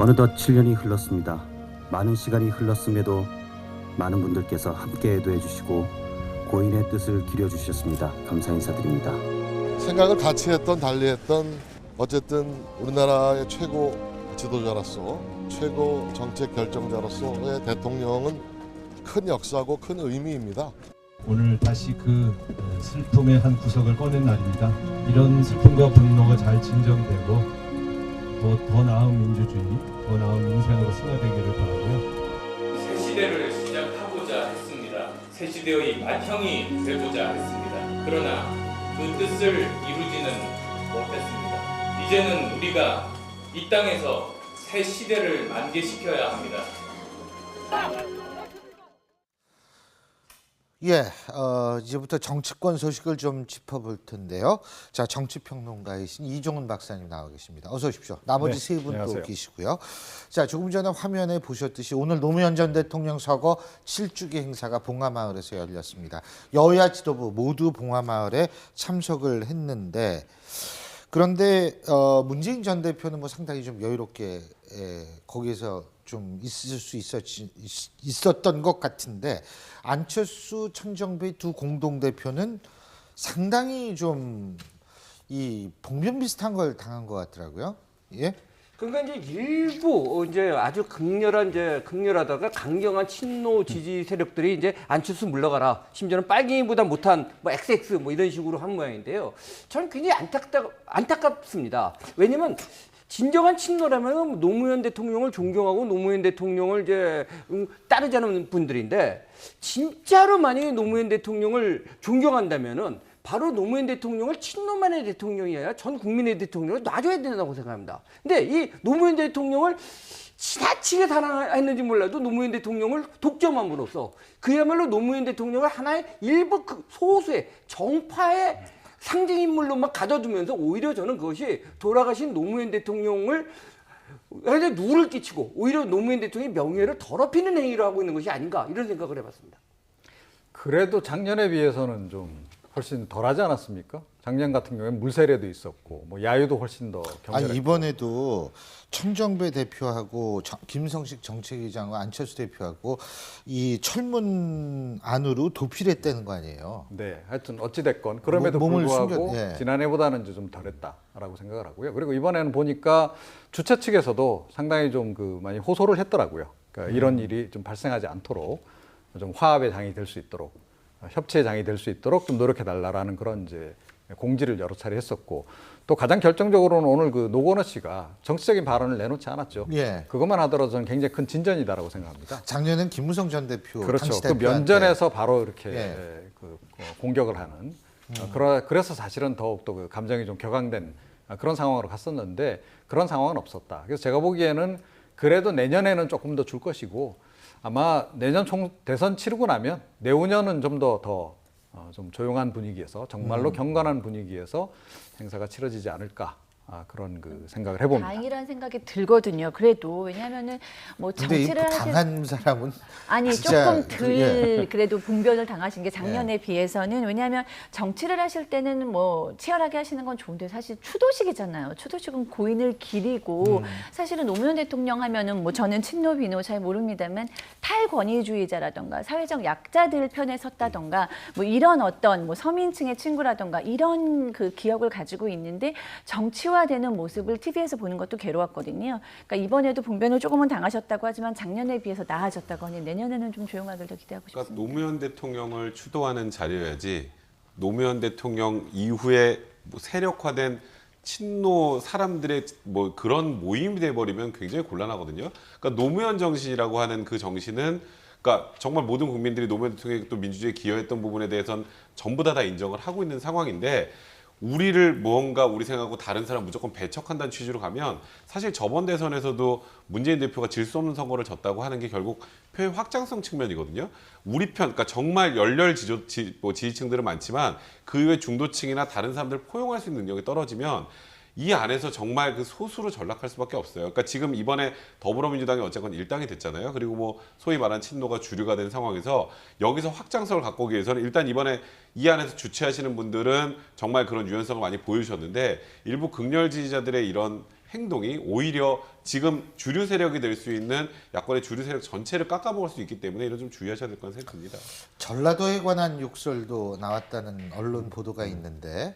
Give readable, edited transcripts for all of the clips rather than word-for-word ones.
어느덧 7년이 흘렀습니다. 많은 시간이 흘렀음에도 많은 분들께서 함께 애도해 주시고 고인의 뜻을 기려주셨습니다. 감사 인사드립니다. 생각을 같이 했던 달리 했던 어쨌든 우리나라의 최고 지도자로서 최고 정책 결정자로서의 대통령은 큰 역사고 큰 의미입니다. 오늘 다시 그 슬픔의 한 구석을 꺼낸 날입니다. 이런 슬픔과 분노가 잘 진정되고 더 나은 민주주의, 더 나은 민생으로 승화되기를 바라고요. 새 시대를 시작하고자 했습니다. 새 시대의 맏형이 되고자 했습니다. 그러나 그 뜻을 이루지는 못했습니다. 이제는 우리가 이 땅에서 새 시대를 만개시켜야 합니다. 이제부터 정치권 소식을 좀 짚어볼 텐데요. 자, 정치평론가이신 이종훈 박사님 나와 계십니다. 어서 오십시오. 나머지 세 분 또 계시고요. 자, 조금 전에 화면에 보셨듯이 오늘 노무현 전 대통령 서거 7주기 행사가 봉화마을에서 열렸습니다. 여야 지도부 모두 봉화마을에 참석을 했는데, 그런데 문재인 전 대표는 뭐 상당히 좀 여유롭게 거기에서 좀 있을 수 있었던 것 같은데, 안철수, 천정배 두 공동대표는 상당히 좀 이 봉변 비슷한 걸 당한 것 같더라고요. 예? 그러니까 이제 일부 이제 아주 극렬하다가 강경한 친노 지지 세력들이 이제 안철수 물러가라, 심지어는 빨갱이보다 못한 뭐 XX 뭐 이런 식으로 한 모양인데요. 저는 굉장히 안타깝습니다. 왜냐면 진정한 친노라면 노무현 대통령을 존경하고 노무현 대통령을 이제 따르자는 분들인데, 진짜로 만약에 노무현 대통령을 존경한다면은 바로 노무현 대통령을 친노만의 대통령이 아니라 전 국민의 대통령을 놔줘야 된다고 생각합니다. 근데 이 노무현 대통령을 지나치게 사랑했는지 몰라도 노무현 대통령을 독점함으로써 그야말로 노무현 대통령을 하나의 일부 소수의 정파의 상징 인물로만 가둬두면서 오히려 저는 그것이 돌아가신 노무현 대통령을 누를 끼치고 오히려 노무현 대통령의 명예를 더럽히는 행위를 하고 있는 것이 아닌가, 이런 생각을 해봤습니다. 그래도 작년에 비해서는 좀 훨씬 덜하지 않았습니까? 작년 같은 경우에는 물세례도 있었고 뭐 야유도 훨씬 더 격렬했고. 이번에도 천정배 대표하고 김성식 정책위장과 안철수 대표하고 이 철문 안으로 도피를 했다는 거 아니에요? 네, 하여튼 어찌 됐건 그럼에도 불구하고 지난해보다는 좀 덜했다라고 생각을 하고요. 그리고 이번에는 보니까 주최 측에서도 상당히 좀 많이 호소를 했더라고요. 그러니까 이런 일이 좀 발생하지 않도록 좀 화합의 장이 될 수 있도록, 협치의 장이 될 수 있도록 좀 노력해달라라는 그런 이제 공지를 여러 차례 했었고, 또 가장 결정적으로는 오늘 그 노건호 씨가 정치적인 발언을 내놓지 않았죠. 예. 그것만 하더라도 저는 굉장히 큰 진전이다라고 생각합니다. 작년엔 김무성 전 대표, 그렇죠. 그 면전에서 바로 이렇게 공격을 하는 그래서 사실은 더욱더 그 감정이 좀 격앙된 그런 상황으로 갔었는데 그런 상황은 없었다. 그래서 제가 보기에는 그래도 내년에는 조금 더 줄 것이고, 아마 내년 대선 치르고 나면 내후년은 좀 더 좀 조용한 분위기에서 정말로 경건한 분위기에서 행사가 치러지지 않을까, 그런 그 생각을 해봅니다. 다행이라는 생각이 들거든요. 그래도 왜냐하면은 뭐 정치를 당한 사람은 아니 조금 덜 그래도 봉변을 당하신 게 작년에 비해서는, 왜냐하면 정치를 하실 때는 뭐 치열하게 하시는 건 좋은데 사실 추도식이잖아요. 추도식은 고인을 기리고 사실은 노무현 대통령 하면은 뭐 저는 친노 비노 잘 모릅니다만 탈권위주의자라던가 사회적 약자들 편에 섰다던가 뭐 이런 어떤 뭐 서민층의 친구라던가 이런 그 기억을 가지고 있는데, 정치화 되는 모습을 TV에서 보는 것도 괴로웠거든요. 그러니까 이번에도 봉변을 조금은 당하셨다고 하지만 작년에 비해서 나아졌다고 하니 내년에는 좀 조용하길 더 기대하고 싶습니다. 그러니까 노무현 대통령을 추도하는 자리여야지 노무현 대통령 이후에 뭐 세력화된 친노 사람들의 뭐 그런 모임이 돼버리면 굉장히 곤란하거든요. 그러니까 노무현 정신이라고 하는 그 정신은, 그러니까 정말 모든 국민들이 노무현 대통령이 또 민주주의에 기여했던 부분에 대해서는 전부 다 인정을 하고 있는 상황인데, 우리를 무언가 우리 생각하고 다른 사람 무조건 배척한다는 취지로 가면 사실 저번 대선에서도 문재인 대표가 질 수 없는 선거를 졌다고 하는 게 결국 표의 확장성 측면이거든요. 우리 편, 그러니까 정말 열렬 지지층들은 많지만 그 외 중도층이나 다른 사람들을 포용할 수 있는 능력이 떨어지면 이 안에서 정말 그 소수로 전락할 수밖에 없어요. 그러니까 지금 이번에 더불어민주당이 어쨌건 일당이 됐잖아요. 그리고 뭐 소위 말하는 친노가 주류가 된 상황에서 여기서 확장성을 갖고 오기 위해서는 일단 이번에 이 안에서 주최하시는 분들은 정말 그런 유연성을 많이 보여주셨는데, 일부 극렬 지지자들의 이런 행동이 오히려 지금 주류 세력이 될 수 있는 야권의 주류 세력 전체를 깎아먹을 수 있기 때문에 이런 좀 주의하셔야 될 건 생각합니다. 전라도에 관한 욕설도 나왔다는 언론 보도가 있는데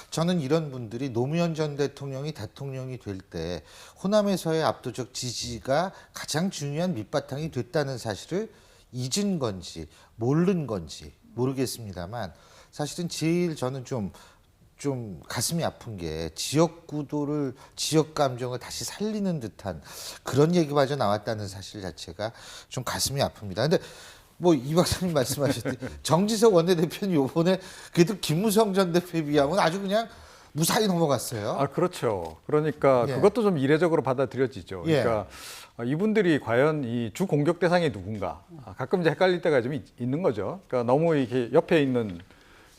저는 이런 분들이 노무현 전 대통령이 대통령이 될 때 호남에서의 압도적 지지가 가장 중요한 밑바탕이 됐다는 사실을 잊은 건지 모르는 건지 모르겠습니다만 사실은 제일 저는 좀 가슴이 아픈 게 지역 구도를 지역 감정을 다시 살리는 듯한 그런 얘기마저 나왔다는 사실 자체가 좀 가슴이 아픕니다. 근데 뭐 이 박사님 말씀하셨듯이 정지석 원내대표는 요번에 그래도 김무성 전 대표에 비하면 아주 그냥 무사히 넘어갔어요. 아, 그렇죠. 그러니까 예. 그것도 좀 이례적으로 받아들여지죠. 예. 그러니까 이분들이 과연 이 주 공격 대상이 누군가 가끔 이제 헷갈릴 때가 좀 있는 거죠. 그러니까 너무 이렇게 옆에 있는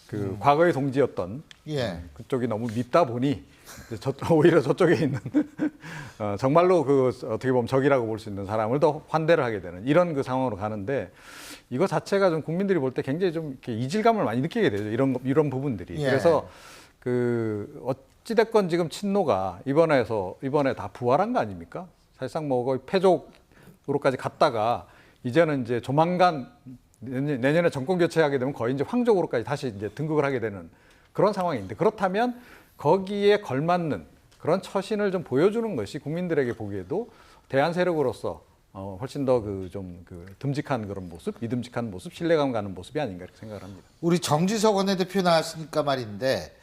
그 과거의 동지였던 예. 그쪽이 너무 밉다 보니 이제 오히려 저쪽에 있는 정말로 그 어떻게 보면 적이라고 볼 수 있는 사람을 더 환대를 하게 되는 이런 그 상황으로 가는데 이거 자체가 좀 국민들이 볼 때 굉장히 좀 이렇게 이질감을 많이 느끼게 되죠. 이런 부분들이. 예. 그래서 그 어찌됐건 지금 친노가 이번에 다 부활한 거 아닙니까? 사실상 뭐 거의 패족으로까지 갔다가 이제는 이제 조만간 내년에 정권 교체하게 되면 거의 이제 황족으로까지 다시 이제 등극을 하게 되는 그런 상황인데 그렇다면 거기에 걸맞는 그런 처신을 좀 보여주는 것이 국민들에게 보기에도 대안 세력으로서 훨씬 더 듬직한 그런 모습, 믿음직한 모습, 신뢰감 가는 모습이 아닌가 이렇게 생각을 합니다. 우리 정진석 원내대표 나왔으니까 말인데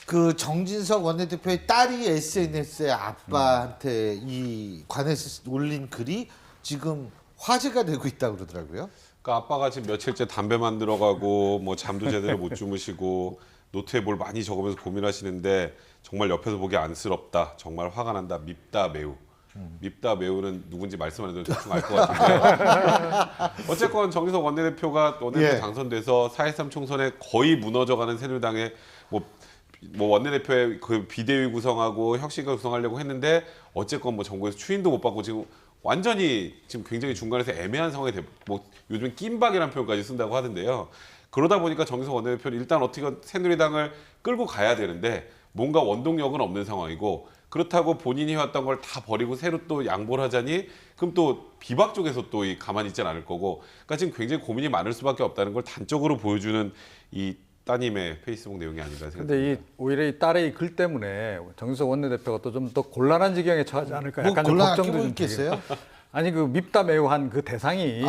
그 정진석 원내대표의 딸이 SNS에 아빠한테 이 관해서 올린 글이 지금 화제가 되고 있다고 그러더라고요. 그러니까 아빠가 지금 며칠째 담배 만들어 가고 뭐 잠도 제대로 못 주무시고 노트에 뭘 많이 적으면서 고민하시는데 정말 옆에서 보기 안쓰럽다. 정말 화가 난다. 밉다 매우. 밉다 매우는 누군지 말씀 안 해도 대충 알 것 같은데 어쨌건 정진석 원내대표가 예. 당선돼서 4.13 총선에 거의 무너져가는 새누리당의 뭐 원내대표의 그 비대위 구성하고 혁신을 구성하려고 했는데 어쨌건 뭐 정부에서 추인도 못 받고 지금 완전히 지금 굉장히 중간에서 애매한 상황이 뭐 요즘 낀박이라는 표현까지 쓴다고 하던데요. 그러다 보니까 정진석 원내대표는 일단 어떻게 새누리당을 끌고 가야 되는데 뭔가 원동력은 없는 상황이고 그렇다고 본인이 해왔던 걸 다 버리고 새로 또 양보를 하자니 그럼 또 비박 쪽에서 또 가만히 있지는 않을 거고 그러니까 지금 굉장히 고민이 많을 수밖에 없다는 걸 단적으로 보여주는 이 따님의 페이스북 내용이 아닌가 생각합니다. 근데 오히려 이 딸의 글 때문에 정진석 원내대표가 또 좀 더 곤란한 지경에 처하지 않을까 뭐 약간 좀 곤란한 걱정도 게 좀 있겠어요? 되긴. 아니 그 밉다 매우 한 그 대상이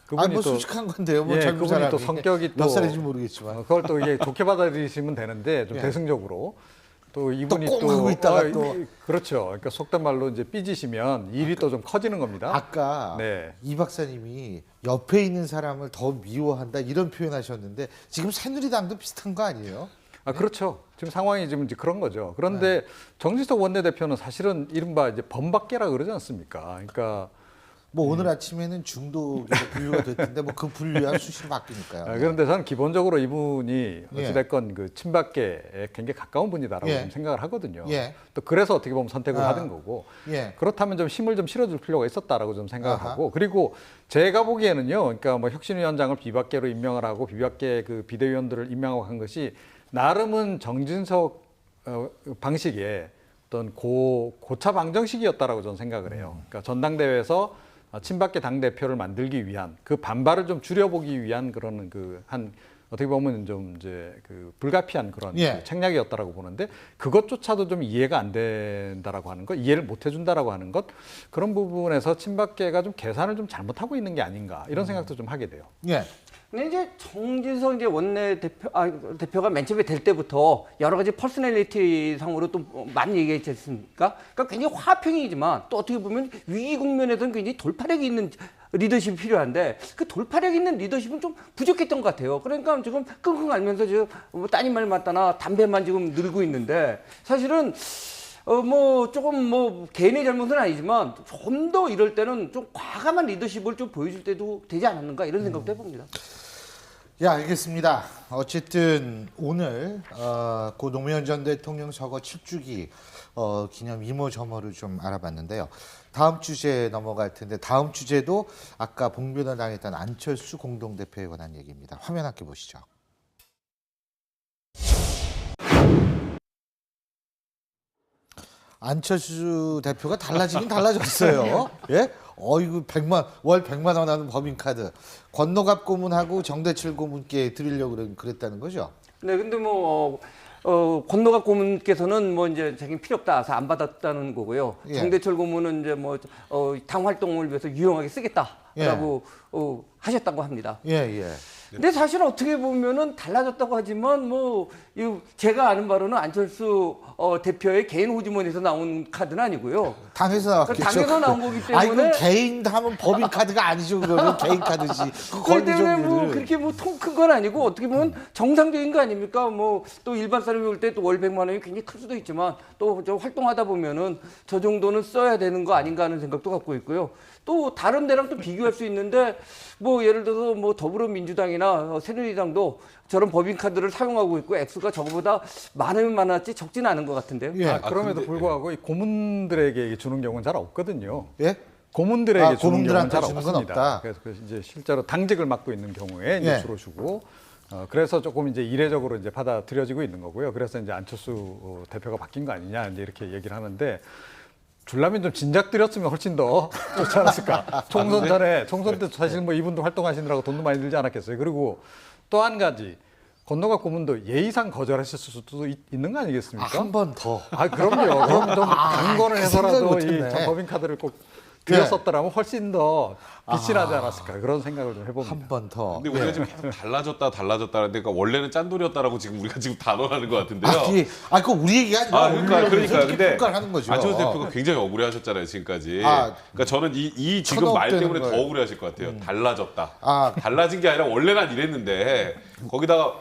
그분이 뭐 또 솔직한 건데요. 뭐 예, 젊은 그분이 또 사람이 성격이 몇 또 살인지 모르겠지만 그걸 또 이게 좋게 받아들이시면 되는데 좀 예. 대승적으로 또 이분이 또 꽁 하고 있다가 또. 그렇죠. 그러니까 속된 말로 이제 삐지시면 일이 또 좀 커지는 겁니다. 아까 네. 이 박사님이 옆에 있는 사람을 더 미워한다 이런 표현하셨는데 지금 새누리당도 비슷한 거 아니에요? 그렇죠. 지금 상황이 지금 이제 그런 거죠. 그런데 정진석 원내대표는 사실은 이른바 이제 범박계라 그러지 않습니까? 그러니까 뭐 오늘 아침에는 중독으로 분류가 됐던데 뭐 그 분류가 수시로 바뀌니까요. 그런데 저는 기본적으로 이분이 예. 어찌됐건 그 친박계에 굉장히 가까운 분이다라고 예. 좀 생각을 하거든요. 예. 또 그래서 어떻게 보면 선택을 하는 거고 예. 그렇다면 좀 힘을 좀 실어줄 필요가 있었다라고 좀 생각을 아하. 하고 그리고 제가 보기에는요. 그러니까 뭐 혁신위원장을 비박계로 임명을 하고 비박계 그 비대위원들을 임명하고 한 것이 나름은 정진석 방식의 어떤 고차 방정식이었다라고 저는 생각을 해요. 그러니까 전당대회에서 친박계 당 대표를 만들기 위한 그 반발을 좀 줄여보기 위한 그런 어떻게 보면 좀 이제 그 불가피한 그런 예. 그 책략이었다라고 보는데 그것조차도 좀 이해가 안 된다라고 하는 것, 이해를 못 해준다라고 하는 것 그런 부분에서 친박계가 좀 계산을 좀 잘못하고 있는 게 아닌가 이런 생각도 좀 하게 돼요. 예. 근데 이제 정진석 이제 대표가 맨 처음에 될 때부터 여러 가지 퍼스널리티 상으로 또 많이 얘기했지 않습니까? 그러니까 굉장히 화평이지만 또 어떻게 보면 위기 국면에서는 굉장히 돌파력이 있는 리더십이 필요한데 그 돌파력 있는 리더십은 좀 부족했던 것 같아요. 그러니까 지금 끙끙 앓면서 지금 뭐 따님 말 맞다나 담배만 지금 늘고 있는데 사실은 뭐 조금 뭐 개인의 잘못은 아니지만 좀 더 이럴 때는 좀 과감한 리더십을 좀 보여줄 때도 되지 않았는가 이런 생각도 해봅니다. 예, 알겠습니다. 어쨌든 오늘 고 노무현 전 대통령 서거 7주기 기념 이모저모를 좀 알아봤는데요. 다음 주제에 넘어갈 텐데 다음 주제도 아까 봉변을 당했던 안철수 공동대표에 관한 얘기입니다. 화면 함께 보시죠. 안철수 대표가 달라지긴 달라졌어요. 예? 어이구 월 100만 원 하는 법인카드 권노갑 고문하고 정대철 고문께 드리려고 그랬다는 거죠. 네, 근데 뭐 권노갑 고문께서는 뭐 이제 자기는 필요 없다 해서 안 받았다는 거고요. 예. 정대철 고문은 이제 뭐 당 활동을 위해서 유용하게 쓰겠다라고 하셨다고 합니다. 예, 예. 근데 사실 어떻게 보면은 달라졌다고 하지만 뭐 제가 아는 바로는 안철수 대표의 개인 호주머니에서 나온 카드는 아니고요. 당에서 나왔겠죠. 당에서 나온 거기 때문에. 아니 그럼 개인 하면 법인 카드가 아니죠. 그거는 개인 카드지. 그렇기 때문에 뭐 그렇게 뭐 통 큰 건 아니고 어떻게 보면 정상적인 거 아닙니까? 뭐 또 일반 사람이 올 때 또 월 100만 원이 굉장히 클 수도 있지만 또 저 활동하다 보면은 저 정도는 써야 되는 거 아닌가 하는 생각도 갖고 있고요. 또 다른 데랑 또 비교할 수 있는데 뭐 예를 들어서 뭐 더불어민주당이나 새누리당도 저런 법인 카드를 사용하고 있고 액수가 저거보다 많으면 많았지 적지는 않은 것 같은데요. 예. 그럼에도 불구하고 이 고문들에게 주는 경우는 잘 없거든요. 예? 고문들에게 주는 경우는 잘 주는 건 없습니다. 없다. 그래서 이제 실제로 당직을 맡고 있는 경우에 이제 예. 주로 주고 그래서 조금 이제 이례적으로 이제 받아들여지고 있는 거고요. 그래서 이제 안철수 대표가 바뀐 거 아니냐 이제 이렇게 얘기를 하는데 줄라면 좀 진작 드렸으면 훨씬 더 좋지 않았을까. 총선 전에 총선 때 사실 뭐 이분도 활동하시느라고 돈도 많이 들지 않았겠어요. 그리고 또 한 가지 권노갑 고문도 예의상 거절하실 수도 있는 거 아니겠습니까? 한 번 더. 그럼요. 그럼 좀 강권을 해서라도 그 이 생각을 못했네. 법인 카드를 꼭 드렸었더라면 훨씬 더 빛이 나지 않았을까 그런 생각을 좀 해봅니다. 한 번 더. 근데 우리가 지금 계속 달라졌다 하는데 그러니까 원래는 짠돌이었다라고 지금 우리가 지금 단언하는 것 같은데요. 그거 우리 얘기 아니라 그러니까 근데 평가를 하는 거죠. 안철수 대표가 굉장히 억울해하셨잖아요 지금까지. 아, 그러니까 저는 이 지금 말 때문에 더 억울해하실 것 같아요. 달라졌다. 달라진 게 아니라 원래는 난 이랬는데 거기다가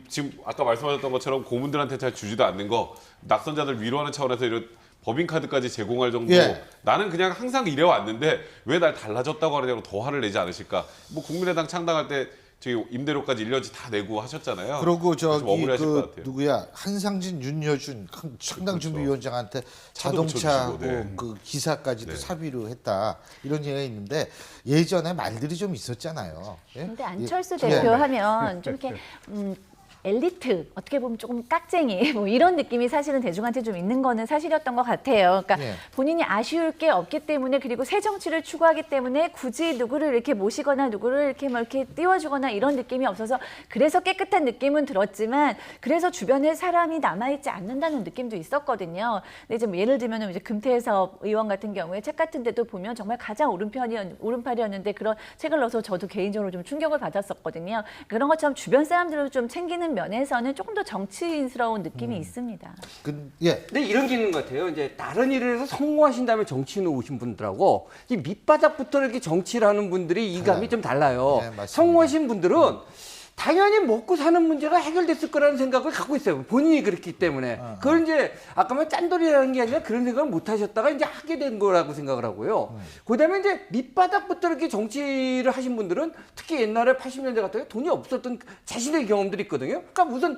지금 아까 말씀하셨던 것처럼 고문들한테 잘 주지도 않는 거 낙선자들 위로하는 차원에서 이런 법인 카드까지 제공할 정도. 예. 나는 그냥 항상 이래 왔는데 왜 날 달라졌다고 하느냐고 더 화를 내지 않으실까. 뭐 국민의당 창당할 때 저기 임대료까지 1년치 다 내고 하셨잖아요. 그리고 좀 저기 억울해하실 것 그 같아요. 누구야 한상진 윤여준 창당준비위원장한테 차도 자동차하고 붙여주시고, 네. 그 기사까지도 네. 사비로 했다 이런 얘기가 있는데 예전에 말들이 좀 있었잖아요. 예? 근데 안철수 예. 대표 하면 좀 이렇게 엘리트, 어떻게 보면 조금 깍쟁이 뭐 이런 느낌이 사실은 대중한테 좀 있는 거는 사실이었던 것 같아요. 그러니까 예. 본인이 아쉬울 게 없기 때문에 그리고 새 정치를 추구하기 때문에 굳이 누구를 이렇게 모시거나 누구를 이렇게 뭐 이렇게 띄워주거나 이런 느낌이 없어서 그래서 깨끗한 느낌은 들었지만 그래서 주변에 사람이 남아있지 않는다는 느낌도 있었거든요. 근데 이제 뭐 예를 들면 이제 금태섭 의원 같은 경우에 책 같은 데도 보면 정말 가장 오른팔이었는데 그런 책을 넣어서 저도 개인적으로 좀 충격을 받았었거든요. 그런 것처럼 주변 사람들을 좀 챙기는 면에서는 조금 더 정치인스러운 느낌이 있습니다. 예. 근데 이런 게 있는 것 같아요. 이제 다른 일을 해서 성공하신 다음에 정치인으로 오신 분들하고 이 밑바닥부터 이렇게 정치를 하는 분들이 이감이 좀 달라요. 네, 맞습니다. 성공하신 분들은 당연히 먹고 사는 문제가 해결됐을 거라는 생각을 갖고 있어요. 본인이 그렇기 때문에. 그걸 이제 아까 말 짠돌이라는 게 아니라 그런 생각을 못 하셨다가 이제 하게 된 거라고 생각을 하고요. 그다음에 이제 밑바닥부터 이렇게 정치를 하신 분들은 특히 옛날에 80년대 같은 경우에 돈이 없었던 자신의 경험들이 있거든요. 그러니까 무슨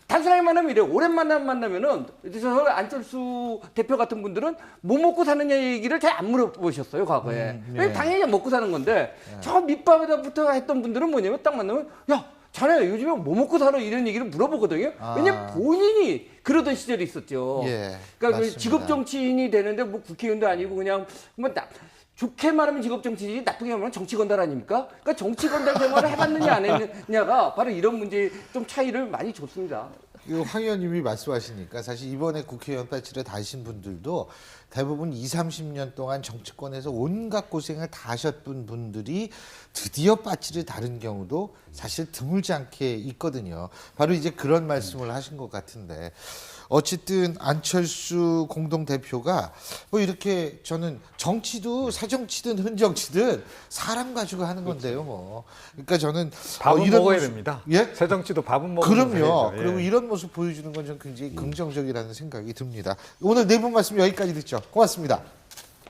단순하게 말하면 이래요. 오랜만에 만나면은 저 안철수 대표 같은 분들은 뭐 먹고 사느냐 얘기를 잘 안 물어보셨어요, 과거에. 왜냐면 당연히 먹고 사는 건데 저 밑바닥부터 했던 분들은 뭐냐면 딱 만나면 야, 자네 요즘에 뭐 먹고 살아 이런 얘기를 물어보거든요. 왜냐면 본인이 그러던 시절이 있었죠. 예, 그러니까 맞습니다. 직업 정치인이 되는데 뭐 국회의원도 아니고 그냥 뭐 좋게 말하면 직업 정치인이 나쁘게 말하면 정치 건달 아닙니까? 그러니까 정치 건달 생활을 해봤느냐 안 했느냐가 바로 이런 문제 좀 차이를 많이 줬습니다. 황 의원님이 말씀하시니까 사실 이번에 국회의원 배치를 다신 분들도 대부분 20-30년 동안 정치권에서 온갖 고생을 다 하셨던 분들이 드디어 배치를 다른 경우도 사실 드물지 않게 있거든요. 바로 이제 그런 말씀을 하신 것 같은데 어쨌든 안철수 공동대표가 뭐 이렇게 저는 정치도 사정치든 흔정치든 사람 가지고 하는 건데요, 뭐. 그러니까 저는 밥은 이런 먹어야 모습- 됩니다. 예? 새 정치도 밥은 먹으면 그럼요. 되죠. 그리고 예. 이런 모습 보여주는 건 좀 굉장히 긍정적이라는 생각이 듭니다. 오늘 네 분 말씀 여기까지 듣죠. 고맙습니다.